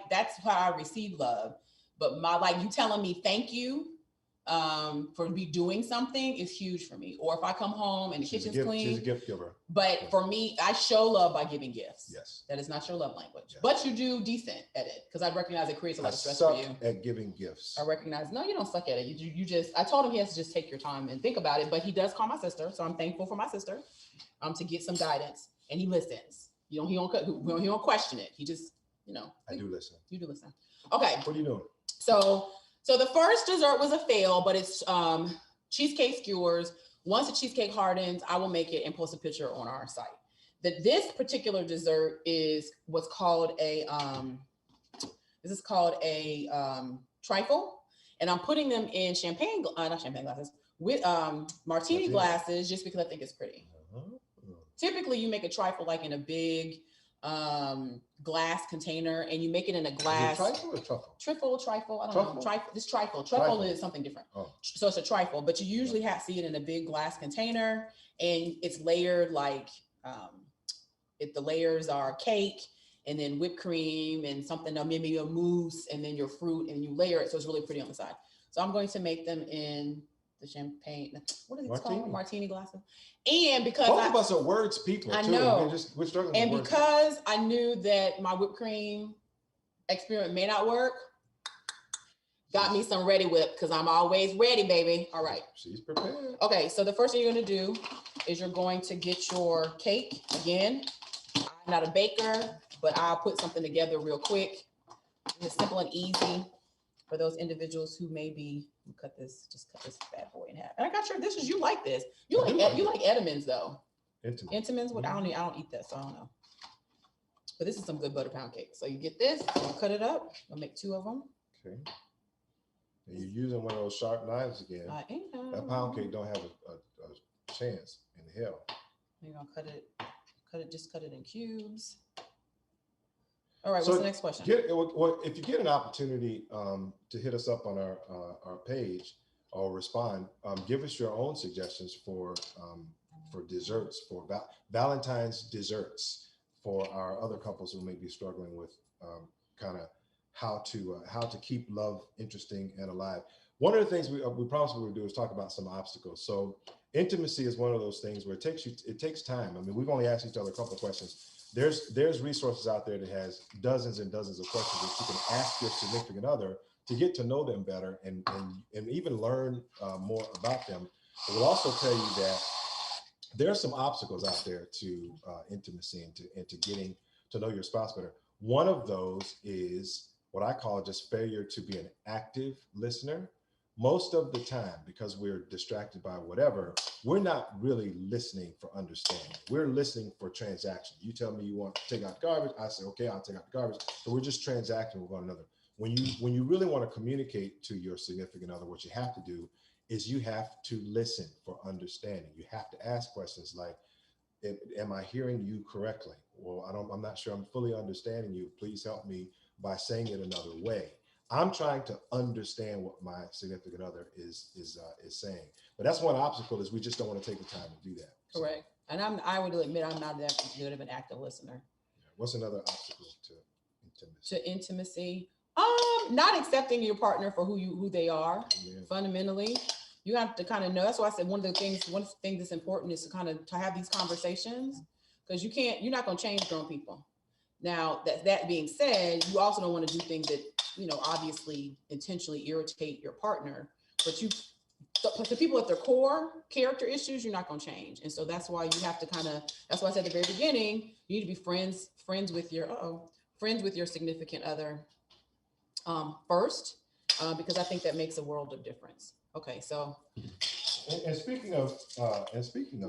That's how I receive love. But you telling me thank you for me doing something is huge for me. Or if I come home and the kitchen's clean. She's a gift giver. But for me, I show love by giving gifts. Yes. That is not your love language. Yes. But you do decent at it because I recognize it creates a lot of stress for you. At giving gifts. I recognize, no, you don't suck at it. I told him he has to just take your time and think about it, but he does call my sister. So I'm thankful for my sister to get some guidance, and he listens. He don't question it. He just, I do listen. You do listen. Okay. What are you doing? So the first dessert was a fail, but it's cheesecake skewers. Once the cheesecake hardens, I will make it and post a picture on our site. This particular dessert is what's called a trifle, and I'm putting them in not champagne glasses, with martini glasses, just because I think it's pretty. Typically, you make a trifle like in a big glass container, and you make it in a glass. Is it trifle or truffle? Trifle. I don't know. Trifle. Truffle is something different. Oh. So it's a trifle, but you usually see it in a big glass container, and it's layered like the layers are cake, and then whipped cream, and something, maybe a mousse, and then your fruit, and you layer it, so it's really pretty on the side. So I'm going to make them in the champagne. What is it called? Martini glasses. And because both of us are words people, I too. know. We're struggling. And because I knew that my whipped cream experiment may not work, got me some Ready Whip, because I'm always ready, baby. All right. She's prepared. Okay, so the first thing you're going to do is you're going to get your cake. Again, I'm not a baker, but I'll put something together real quick. It's simple and easy for those individuals who may be, just cut this bad boy in half. And I got your dishes. You like this. You like Edamons though. Entenmann's. I don't eat that, so I don't know. But this is some good butter pound cake. So you get this, I'll cut it up. I'll make 2 of them. Okay. And you're using one of those sharp knives again. I am. That pound cake don't have a chance in hell. You're gonna cut it in cubes. All right, what's the next question? If you get an opportunity to hit us up on our page or respond, give us your own suggestions for desserts, for Valentine's desserts, for our other couples who may be struggling with kind of how to keep love interesting and alive. One of the things we promised we would do is talk about some obstacles. So intimacy is one of those things where it takes time. I mean, we've only asked each other a couple of questions. There's resources out there that has dozens and dozens of questions that you can ask your significant other to get to know them better and even learn more about them. It will also tell you that there are some obstacles out there to intimacy and to getting to know your spouse better. One of those is what I call just failure to be an active listener. Most of the time, because we're distracted by whatever, we're not really listening for understanding. We're listening for transaction. You tell me you want to take out the garbage, I say, okay, I'll take out the garbage. So we're just transacting with one another. When you really want to communicate to your significant other, what you have to do is you have to listen for understanding. You have to ask questions like, am I hearing you correctly? Well, I'm not sure I'm fully understanding you. Please help me by saying it another way. I'm trying to understand what my significant other is saying. But that's one obstacle, is we just don't want to take the time to do that. Correct. And I would admit I'm not that good of an active listener. Yeah. What's another obstacle to intimacy? To intimacy? Not accepting your partner for who they are. Yeah. Fundamentally. You have to kind of know. That's why I said one of the things that's important is to have these conversations, because you're not going to change grown people. Now, that being said, you also don't want to do things that, obviously intentionally irritate your partner, but the people at their core character issues, you're not going to change. And so that's why you have to that's why I said at the very beginning, you need to be friends with your significant other first, because I think that makes a world of difference. Okay, so. And speaking of,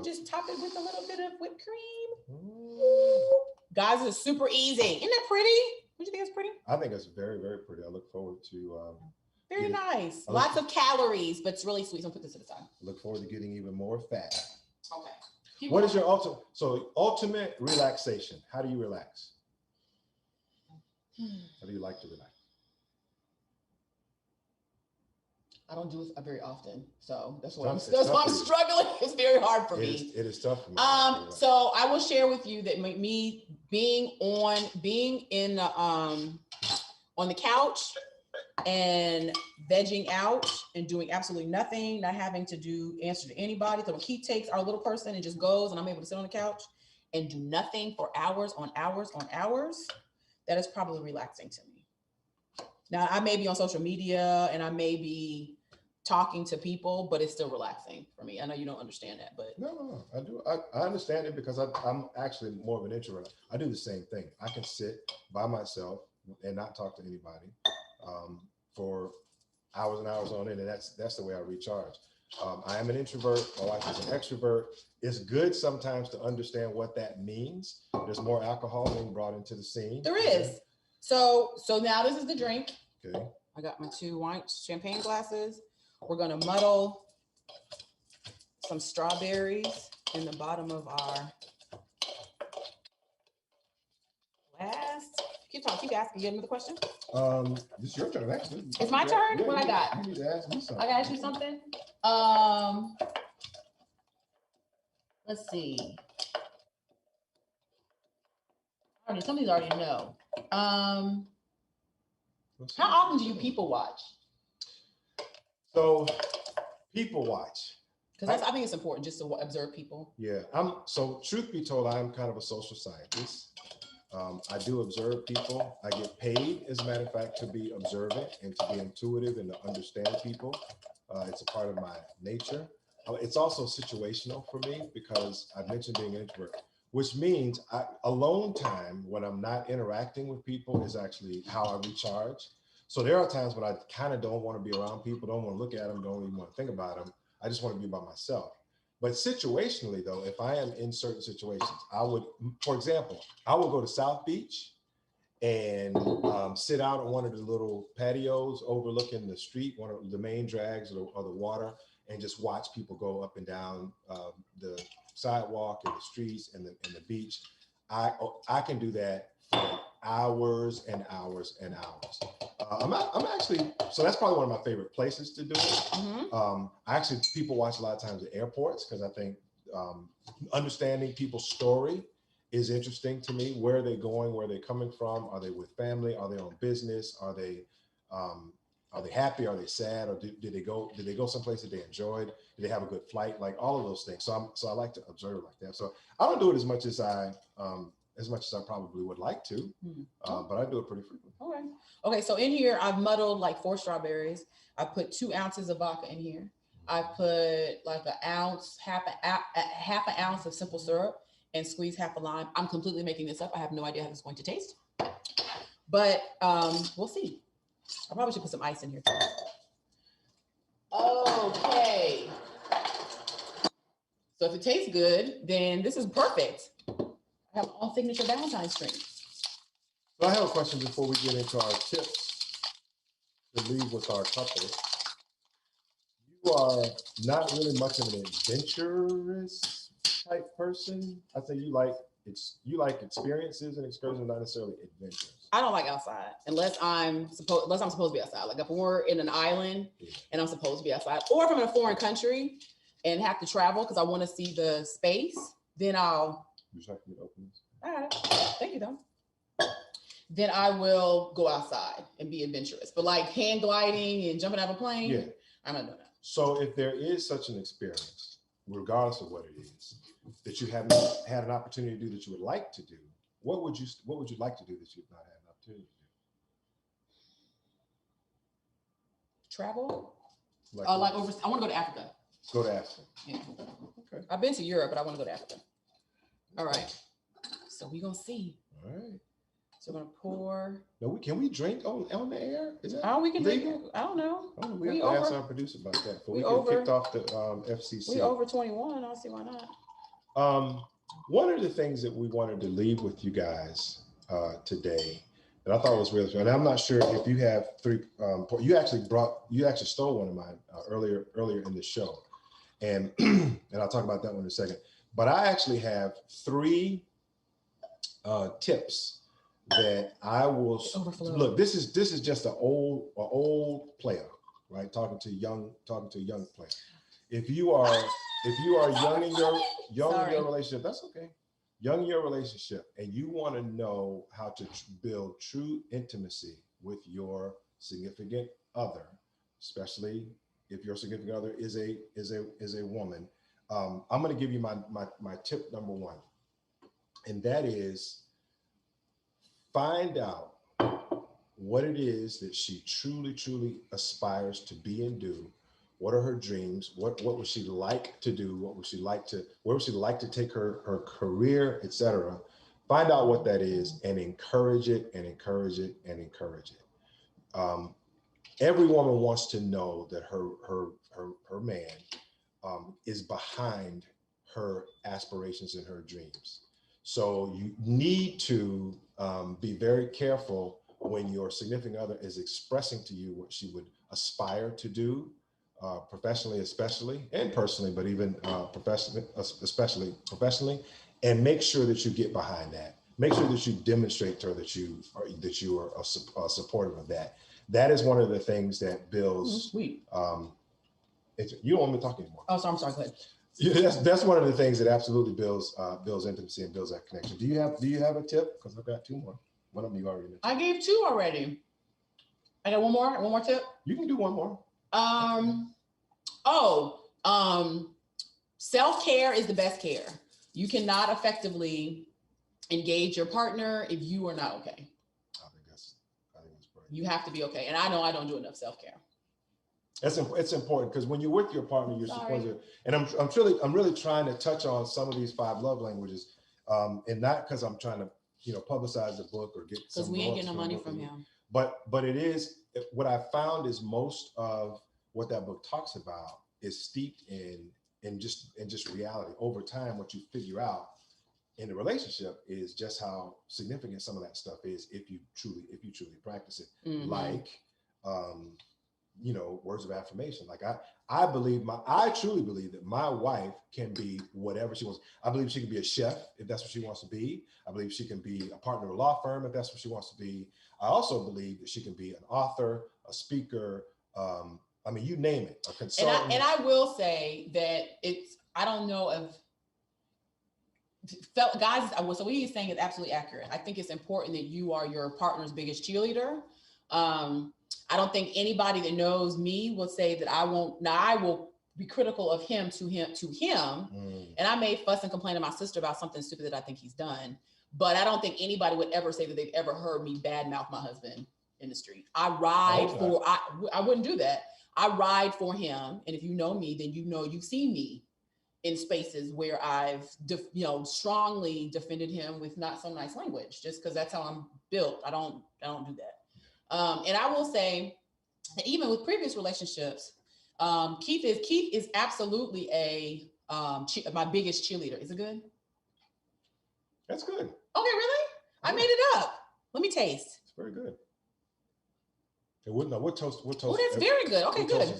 just top it with a little bit of whipped cream. Ooh. Guys, it's super easy. Isn't that pretty? Don't you think it's pretty? I think it's very, very pretty. I look forward to. Very nice. Lots of calories, but it's really sweet. So put this to the side. Look forward to getting even more fat. Okay. What is your ultimate relaxation? How do you relax? How do you like to relax? I don't do it very often, so that's why I'm struggling. It's very hard for me. It is tough for me. So I will share with you that me being in on the couch and vegging out and doing absolutely nothing, not having to answer to anybody. So when Keith takes our little person and just goes, and I'm able to sit on the couch and do nothing for hours on hours on hours, that is probably relaxing to me. Now I may be on social media and I may be talking to people, but it's still relaxing for me. I know you don't understand that, but no, I do. I understand it, because I'm actually more of an introvert. I do the same thing. I can sit by myself and not talk to anybody for hours and hours on end, and that's the way I recharge. I am an introvert. My wife is an extrovert. It's good sometimes to understand what that means. There's more alcohol being brought into the scene. There is. So now this is the drink. Okay. I got my 2 champagne glasses. We're gonna muddle some strawberries in the bottom of our glass. Keep talking. Keep asking. You have another question? It's your turn, actually. It's my turn? Yeah, What I got? You need to ask me something. I gotta ask you something. Let's see. Some of these I already know. How often do you people watch? So, people watch. Because I think it's important just to observe people. Yeah, so truth be told, I'm kind of a social scientist. I do observe people. I get paid, as a matter of fact, to be observant and to be intuitive and to understand people. It's a part of my nature. It's also situational for me because I mentioned being an introvert, which means alone time when I'm not interacting with people is actually how I recharge. So there are times when I kind of don't want to be around people, don't want to look at them, don't even want to think about them. I just want to be by myself. But situationally, though, if I am in certain situations, I would, for example, I will go to South Beach and sit out on one of the little patios overlooking the street, one of the main drags or the water, and just watch people go up and down the sidewalk and the streets and the beach. I can do that for hours and hours and hours. I'm actually, so that's probably one of my favorite places to do it. Mm-hmm. People watch a lot of times at airports because I think understanding people's story is interesting to me. Where are they going? Where are they coming from? Are they with family? Are they on business? Are they happy? Are they sad? Or did they go someplace that they enjoyed? Did they have a good flight? Like all of those things. So I like to observe like that. So I don't do it as much as I probably would like to, but I do it pretty frequently. Okay. So in here, I've muddled like 4 strawberries. I put 2 ounces of vodka in here. I put like half an ounce of simple syrup and squeeze half a lime. I'm completely making this up. I have no idea how this is going to taste, but we'll see. I probably should put some ice in here too. Okay. So if it tastes good, then this is perfect. I have my own signature Valentine's drink. So I have a question before we get into our tips to leave with our couple. You are not really much of an adventurous type person. I think you like experiences and excursions, not necessarily adventures. I don't like outside unless I'm supposed to be outside. Like if we're in an island and I'm supposed to be outside, or if I'm in a foreign country and have to travel because I want to see the space, then I'll. You just have to get open. All right. Thank you, though. Then I will go outside and be adventurous. But like hand gliding and jumping out of a plane, I'm not doing that. So if there is such an experience, regardless of what it is, that you haven't had an opportunity to do that you would like to do, what would you like to do that you've not had an opportunity to do? Travel? I want to go to Africa. Go to Africa. Yeah. Okay. I've been to Europe, but I want to go to Africa. All right. So we're gonna see. All right. So we're gonna pour. No, can we drink on the air? Is that we can legal? drink. I don't know. We have to ask our producer about that. But we get kicked off the FCC. We over 21. I don't see why not. One of the things that we wanted to leave with you guys today that I thought was really fun, and I'm not sure if you have 3. You actually stole one of mine earlier in the show, and I'll talk about that one in a second. But I actually have 3 tips that I will look. This is just an old player, right? Talking to a young player. If you are young in your relationship, that's okay. Young in your relationship, and you want to know how to build true intimacy with your significant other, especially if your significant other is a woman. I'm going to give you my tip number 1, and that is find out what it is that she truly aspires to be and do. What are her dreams? What would she like to do? Where would she like to take her career, etc. Find out what that is and encourage it and encourage it and encourage it. every woman wants to know that her man is behind her aspirations and her dreams. So you need to be very careful when your significant other is expressing to you what she would aspire to do, professionally, especially, and personally, but even professionally, especially professionally, and make sure that you get behind that. Make sure that you demonstrate to her that you are supportive of that. That is one of the things that builds. Sweet. You don't want me to talk anymore. Oh, sorry, I'm sorry. Go ahead. Yeah, that's one of the things that absolutely builds intimacy and builds that connection. Do you have a tip? Because I've got two more. One of them you already mentioned. I gave two already. I got one more tip. You can do one more. Self-care is the best care. You cannot effectively engage your partner if you are not okay. I think that's great. You have to be okay. And I know I don't do enough self-care. It's important because when you're with your partner, you're supposed to, and I'm really trying to touch on some of these 5 love languages, and not because I'm trying to, publicize the book or get, because we ain't getting no money from him. But it is, what I found is most of what that book talks about is steeped in just reality. Over time, what you figure out in a relationship is just how significant some of that stuff is if you truly practice it. Mm-hmm. Like words of affirmation. Like I truly believe that my wife can be whatever she wants. I believe she can be a chef if that's what she wants to be. I believe she can be a partner of a law firm if that's what she wants to be. I also believe that she can be an author, a speaker, you name it, a consultant. And I will say that I don't know if guys, so what he's saying is absolutely accurate. I think it's important that you are your partner's biggest cheerleader. I don't think anybody that knows me will say that I won't. Now I will be critical of him to him. And I may fuss and complain to my sister about something stupid that I think he's done. But I don't think anybody would ever say that they've ever heard me badmouth my husband in the street. I wouldn't do that. I ride for him. And if you know me, then you've seen me in spaces where I've strongly defended him with not so nice language, just because that's how I'm built. I don't do that. And I will say that even with previous relationships, Keith is absolutely my biggest cheerleader. Is it good? That's good. Okay, really? I made it up. Let me taste. It's very good. What toast? Oh, that's very good. Okay, good.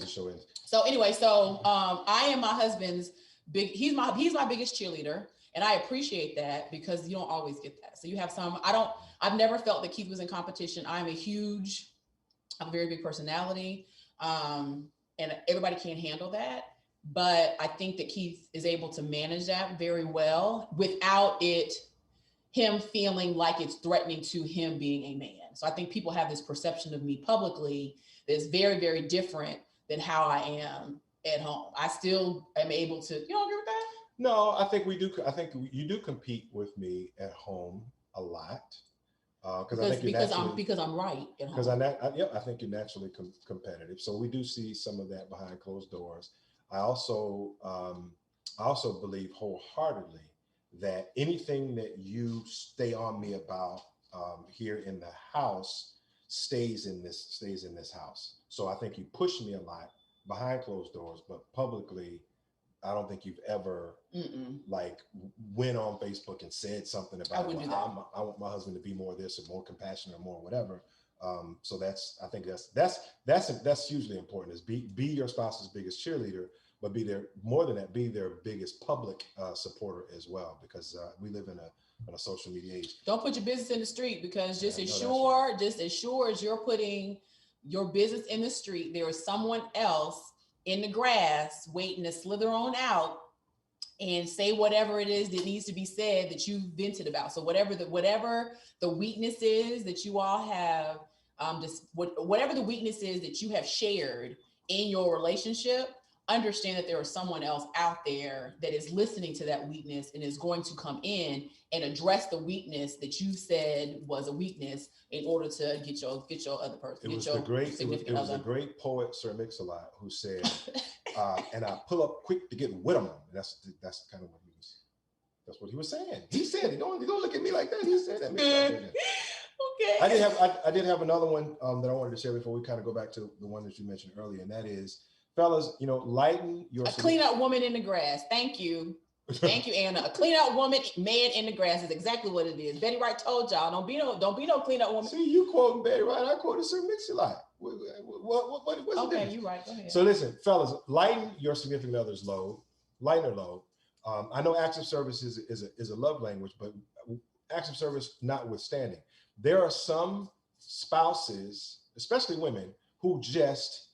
So anyway, I am my husband's he's my biggest cheerleader. And I appreciate that because you don't always get that. So you have I've never felt that Keith was in competition. I'm a very big personality. And everybody can't handle that. But I think that Keith is able to manage that very well without him feeling like it's threatening to him being a man. So I think people have this perception of me publicly that's very, very different than how I am at home. I still am able to, you don't agree with that? No, I think we do. I think you do compete with me at home a lot. Because I'm right. Because I think you're naturally competitive. So we do see some of that behind closed doors. I also believe wholeheartedly that anything that you stay on me about here in the house stays in this house. So I think you push me a lot behind closed doors, but publicly, I don't think you've ever went on Facebook and said something about I want my husband to be more this or more compassionate or more whatever. So I think that's hugely important, is be your spouse's biggest cheerleader, but be their biggest public supporter as well, because we live in a social media age. Don't put your business in the street, because just as sure as you're putting your business in the street, there is someone else in the grass waiting to slither on out and say whatever it is that needs to be said that you vented about. So whatever the weakness is that you all have, whatever the weakness is that you have shared in your relationship, understand that there is someone else out there that is listening to that weakness and is going to come in and address the weakness that you said was a weakness in order to get your other person. It was a great poet, Sir Mix-a-Lot, who said, and I pull up quick to get with him. That's kind of what he was saying. He said, don't look at me like that. He said that. Okay. I did have another one that I wanted to share before we kind of go back to the one that you mentioned earlier, and that is, fellas, lighten your. A clean out woman in the grass. Thank you. Thank you, Anna. A clean out woman, man in the grass is exactly what it is. Betty Wright told y'all, don't be no clean out woman. See, you quoting Betty Wright, I quoted Sir Mix-a-Lot. What's okay, you're right. Go ahead. So listen, fellas, lighten your significant other's load. Lighten their load. I know acts of service is a love language, but acts of service notwithstanding, there are some spouses, especially women, who just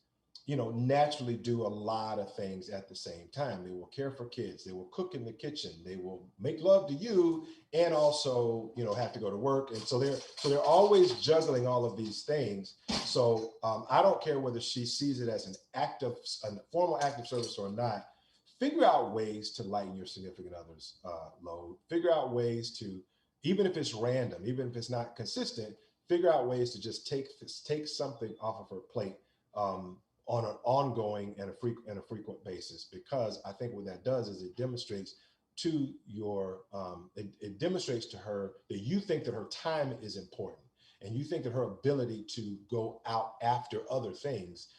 naturally do a lot of things at the same time. They will care for kids. They will cook in the kitchen. They will make love to you, and also, have to go to work. And so they're always juggling all of these things. So I don't care whether she sees it as a formal act of service or not. Figure out ways to lighten your significant other's load. Figure out ways to, even if it's random, even if it's not consistent, figure out ways to just take something off of her plate on an ongoing and a frequent basis, because I think what that does is it demonstrates to it demonstrates to her that you think that her time is important, and you think that her ability to go out after other things,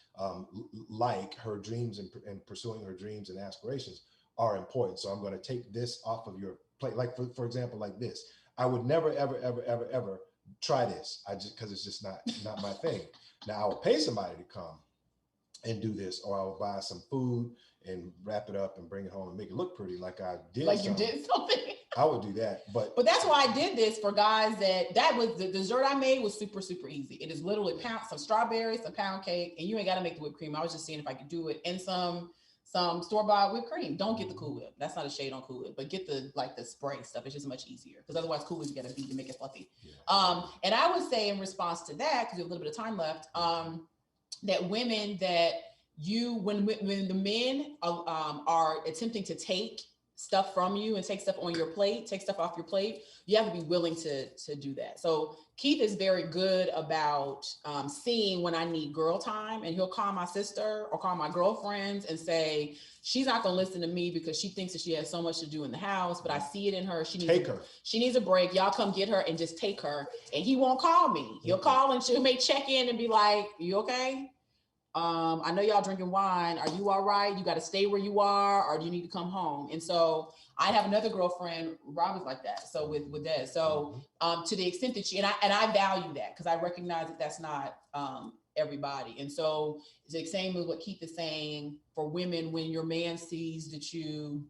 like her dreams and pursuing her dreams and aspirations, are important. So I'm going to take this off of your plate. Like for example, like this, I would never, ever, ever, ever, ever try this. Because it's just not my thing. Now I would pay somebody to come and do this, or I would buy some food and wrap it up and bring it home and make it look pretty, like I did. Like you did something. I would do that, but that's why I did this for guys. That was the dessert I made was super, super easy. It is literally some strawberries, some pound cake, and you ain't got to make the whipped cream. I was just seeing if I could do it, and some store-bought whipped cream. Don't get the Cool Whip. That's not a shade on Cool Whip, but get the spray stuff. It's just much easier, because otherwise Cool Whip you got to beat to make it fluffy. Yeah. And I would say in response to that, because we have a little bit of time left, that women that when the men are attempting to take stuff from you and take stuff on your plate, take stuff off your plate, you have to be willing to do that. So Keith is very good about seeing when I need girl time, and he'll call my sister or call my girlfriends and say, she's not going to listen to me because she thinks that she has so much to do in the house, but I see it in her. She needs a break. Y'all come get her and just take her. And he won't call me. He'll call and she may check in and be like, you okay? I know y'all drinking wine. Are you all right? You got to stay where you are, or do you need to come home? And so I have another girlfriend, Rob is like that. So with that, so to the extent that and I value that, because I recognize that that's not everybody. And so it's the same with what Keith is saying for women. When your man sees that you,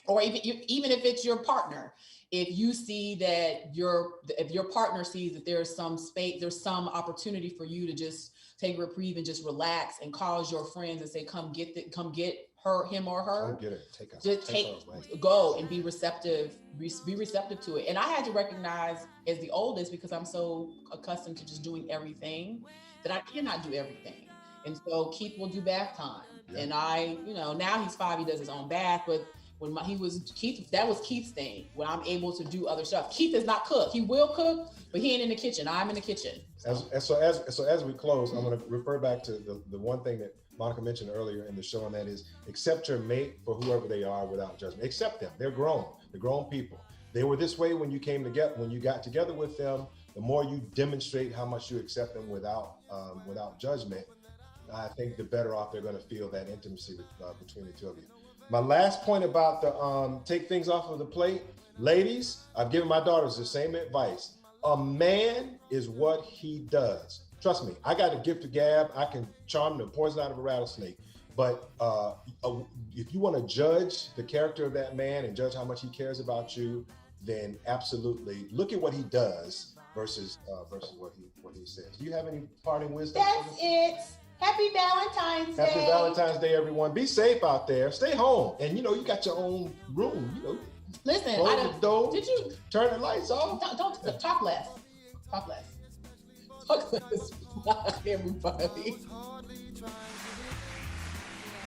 or even if it's your partner, if you see that if your partner sees that there's some space, there's some opportunity for you to just take a reprieve and just relax, and calls your friends and say, come get him or her. Come get it. Go and be receptive to it. And I had to recognize as the oldest, because I'm so accustomed to just doing everything, that I cannot do everything. And so Keith will do bath time. Yeah. And I, now he's 5, he does his own bath, but when he was Keith, that was Keith's thing, when I'm able to do other stuff. Keith does not cook. He will cook, but he ain't in the kitchen. I'm in the kitchen. So as we close, I'm going to refer back to the one thing that Monica mentioned earlier in the show, and that is accept your mate for whoever they are without judgment. Accept them. They're grown. They're grown people. They were this way when you got together with them. The more you demonstrate how much you accept them without judgment, I think the better off they're going to feel that intimacy between the two of you. My last point about the take things off of the plate, ladies, I've given my daughters the same advice. A man is what he does. Trust me, I got a gift of gab. I can charm the poison out of a rattlesnake. But if you want to judge the character of that man and judge how much he cares about you, then absolutely look at what he does versus what he says. Do you have any parting wisdom? That's it. Happy Valentine's Day. Happy Valentine's Day, everyone. Be safe out there. Stay home. And, you got your own room, Listen, close the door. Did you turn the lights off? Don't talk less. Talk less. Talk less. Bye, everybody.